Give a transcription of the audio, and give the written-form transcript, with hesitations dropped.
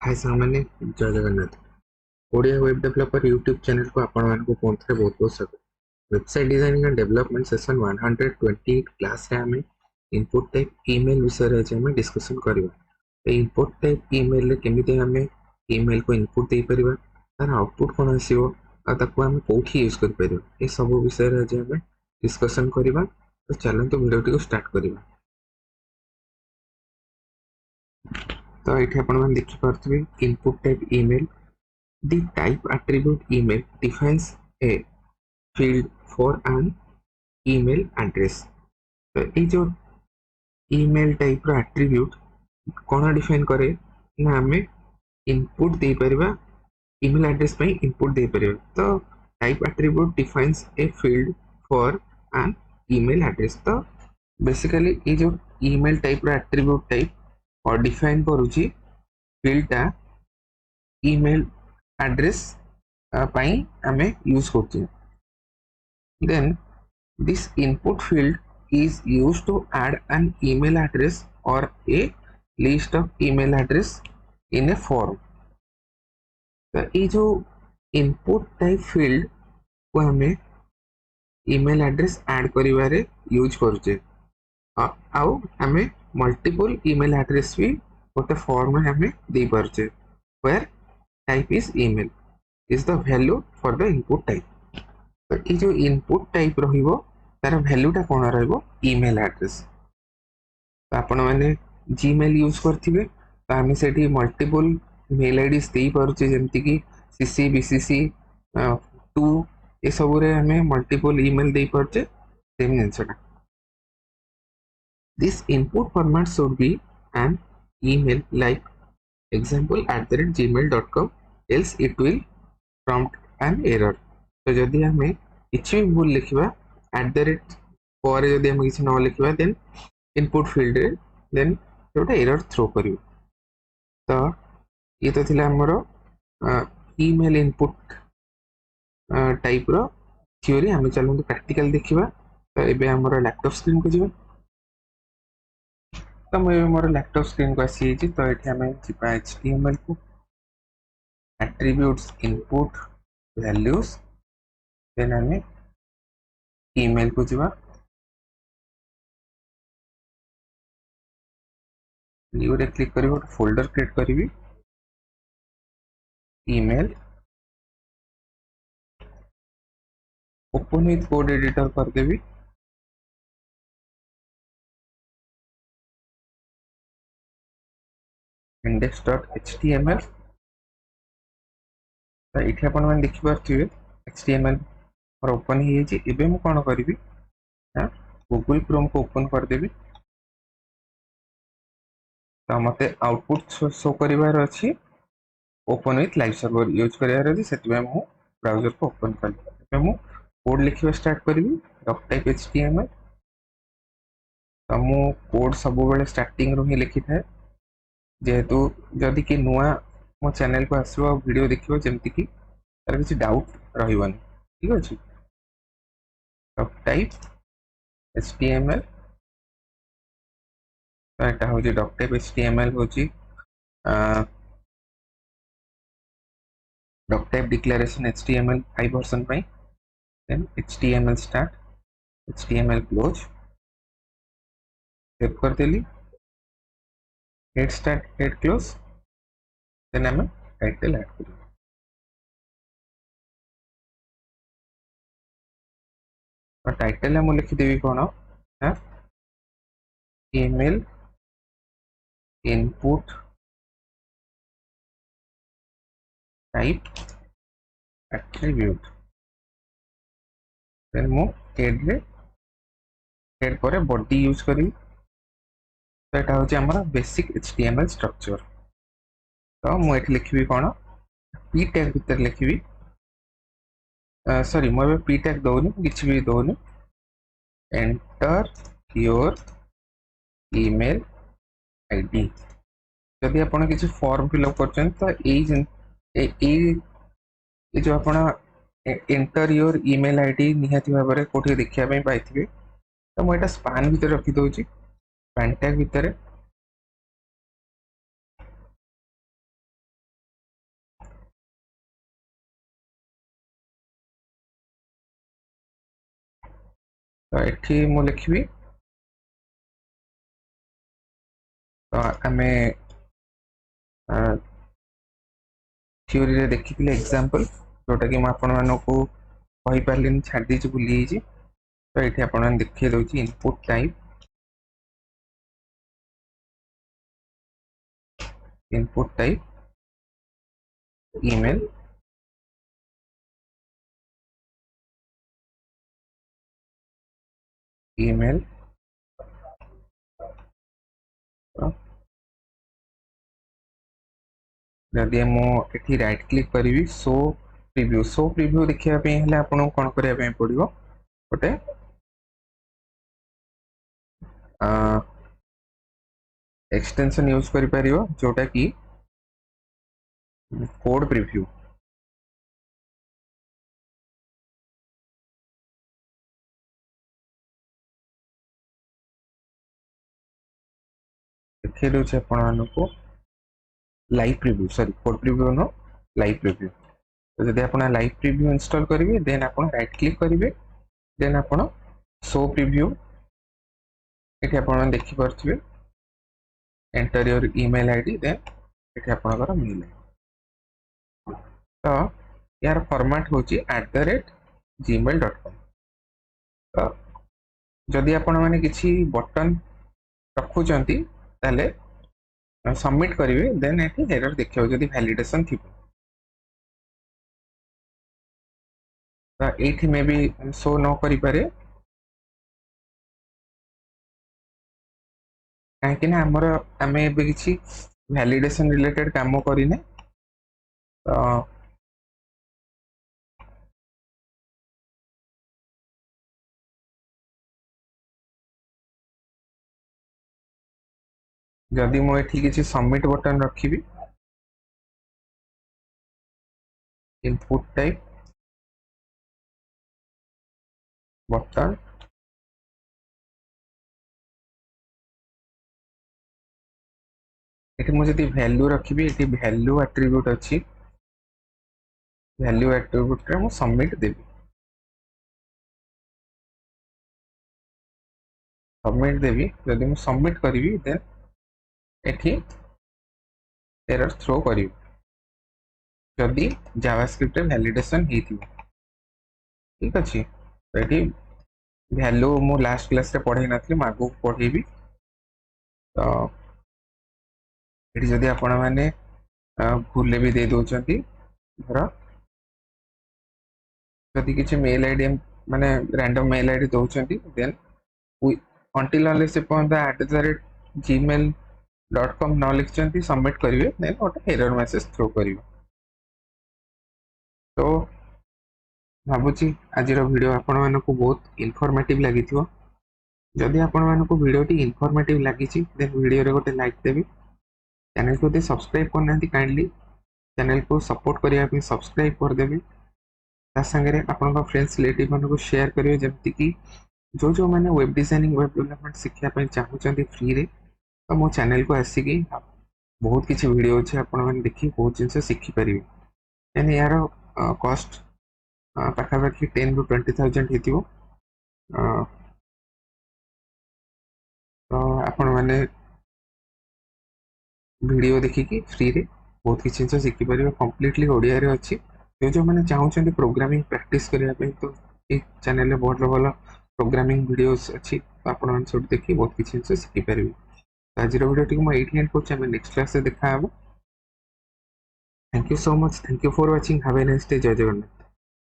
हाय सामान्य जय Jagannath Odia web developer YouTube channel को आपण मानक बहुत बहुत स्वागत। Website designing and development session 128 class रे हमें इनपुट टाइप ईमेल विषय रे हमें डिस्कशन करबा। इनपुट टाइप ईमेल रे केमिते हमें ईमेल को इनपुट दे परिबा, तार आउटपुट कोन आसीबो आ ताको हम कोठी यूज कर परिबा, ए सब विषय रे हमें डिस्कशन करबा। तो चलो तो वीडियो को स्टार्ट करबा। तो ये अपन देखि पारथबे input type email. The type attribute email defines a field for an email address। तो ये जो ईमेल टाइप रो एट्रिब्यूट कौन डिफाइन करे ना हमें इनपुट दे परिबा, ईमेल एड्रेस पे इनपुट दे परिबा। तो type attribute defines a field for an email address. तो बेसिकली ये जो email type row attribute type और डिफाइन करूची फील्ड टा ईमेल एड्रेस पाई हमें यूज करते हैं। Then this input field is used to add an email address or a list of email address in a form। तो ये जो input type field को हमें email address add करिवारे यूज करते आउ हमें मल्टीपल email address भी गोटे फॉर्म में हमें दे पारचे where type is email is the value for the input type। तो ये जो इनपुट टाइप रहिबो तार वैल्यूटा कोन रहइबो ईमेल एड्रेस। तो आपण माने जीमेल यूज करथिबे तो हम सेठी मल्टीपल मेल आईडीज देई परचे, जेमति कि सीसी बीसीसी 2 ए सब रे हमें मल्टीपल ईमेल देई परचे same answer. This input format should be an email like example@gmail.com else it will prompt an error। तो जदि हमें किसी भी भूल लिखा @ पर जदि हम किसी न लिखा देन इनपुट फील्ड रे देन गोटे एरर थ्रो कर। तो ये तो थिला हमर ईमेल इनपुट टाइप रो थ्योरी। हम चलते प्रैक्टिकल देखिबा। तो एबे हमर लैपटॉप स्क्रीन को जीवा। तो मैं मोर लैपटॉप स्क्रीन को आसी छी। तो एठी हमें जीवा एचटीएमएल को एट्रिब्यूट्स इनपुट वैल्यूज, देन हमें ईमेल को जीवा। न्यू रे क्लिक करी गोटे फोल्डर क्रिएट करी email, open with code editor कर देबी। index.html। तो ये अपन मैंने देखि पारथिबे html और ओपन ही जे। एबे मु कोन करबी ना गूगल क्रोम को ओपन कर देबी। तो मते आउटपुट शो करिवार अछि open with live server use करिवार अछि, सेति मु ब्राउजर को ओपन करली। एबे मु कोड लिखिबा स्टार्ट करबी डॉक टाइप html। तो मु कोड सब बेले स्टार्टिंग रो ही लिखि थाए, जेहेतु जदि कि नुआ मो चैनल को आसो वीडियो देखियो जेमति कि तार किसी डाउट रहिबन। ठीक अछि। Doctype html। तो एटा हो जे डॉक टाइप html हो जी doctype declaration HTML5 version पे। Then HTML start HTML close save कर देली। Head start head close, then हम टाइटल ऐड करी। और टाइटल हम लिखि देबी कोन है email input type attribute. Then मु हेड रे हेड पर बॉडी यूज करी। तो एटा हो जे हमरा बेसिक HTML स्ट्रक्चर। तो मु एठी लिखिबी कोन p टैग भीतर लिखिबी। सॉरी मु p टैग दोनी किछि भी दोनी। Enter your email ID. जदि आपण किछि फॉर्म फिलअप करछन तो ए जो आपण एंटर योर ईमेल आईडी निहाती भाबरे कोठी देखिया पई पाइथिबे। तो मु एटा स्पैन भीतर रखि दोची, स्पैन टैग भीतर। तो एठी मु लिखिबी तो आमे थ्योरी रे देखिथिले एग्जांपल जोटा कि म आपण मानको कहि पारलिन छाडी देछि भूली ଯାଇଛି तो एठी आपण मान देखि दउछि इनपुट टाइप ईमेल ईमेल जदि मु एठी राइट क्लिक करिवि शो प्रीव्यू देखिया पे हेले आपन कोन करिया पे पड़िबो गोटे एक्सटेंशन यूज करि परिबो जोटा कि कोड प्रीव्यू देखिए दउछि आपन मानको live preview sorry code preview no live preview तो जदि आपन लाइव प्रीव्यू इंस्टॉल करिवे देन आपन राइट क्लिक करिवे देन आपन शो प्रीव्यू एठी आपन देखि परथिबे enter your email ID then एठी आपनकर मेल तो यार फॉर्मेट होची @gmail.com तो जदि आपण माने किछि बटन रखुचंती ताले सबमिट करिवे देन एठी एरर देखियो जदि वैलिडेशन थिबो तो एठी मे भी शो न करि पारे काहेकि ना हमर आमे एबे किछि वैलिडेशन रिलेटेड काम करिने तो जदि मो एठी किछि सबमिट बटन रखिबी इनपुट टाइप बटन एठी मु जदि वैल्यू रखिबी एठी वैल्यू एट्रिब्यूट अछि वैल्यू एट्रिब्यूट रे मु सबमिट देबी सबमिट देबी जदि मु सबमिट करिवि देन एठी एरर थ्रो करिवि जदि जावास्क्रिप्ट वैलिडेशन हेतिबो ठीक अछि तो एठी वैल्यू मु लास्ट क्लास रे पढै नथि मागु पढैबी तो एठी जदि आपण माने भूले भी दे दोचंती धर जदि किछि मेल आईडी माने रैंडम मेल आईडी दोचंती देन until unless @gmail.com न लिखचंती सबमिट करिवे देन गोटे एरर मैसेज थ्रो करिवे तो भाबुची आजिर वीडियो आपण मानको बहुत इन्फॉर्मेटिव लागिथिबो जदि आपण मानको वीडियो टी इन्फॉर्मेटिव लागिची देन वीडियो रे गोटे लाइक देबी चैनल को सब्सक्राइब करनांती काइंडली चैनल को सपोर्ट करिया पे सब्सक्राइब कर देबी ता संगे आपण फ्रेंड्स रिलेटिव मानको शेयर करिवे जेमति कि जो मैंने वेब डिजाइनिंग वेब डेवलपमेंट शिक्षा चाहूँ फ्री रे तो मो चैनल को आसिकी बहुत किसी वीडियो अच्छे आपण मैंने देखिए बहुत जिन शिखिपारे एंड यार कॉस्ट पाखापाखि 10 to 20,000 हो तो आपण मैंने वीडियो देखिकी फ्री रे बहुत किसी जिन शिखिपारे कम्प्लीटली ओडिया रे अच्छी जो मैंने चाहूँ प्रोग्रामिंग प्रैक्टिस करने तो ये चैनल में बहुत भल प्रोग्रामिंग वीडियोस अच्छी तो आपण मैंने सब देखिए बहुत किसी जिन शिखिपारे आज वीडियो टी मुझे एंड कर नेक्स्ट क्लास देखा thank you so much thank you for watching have a nice day जय जगन्नाथ।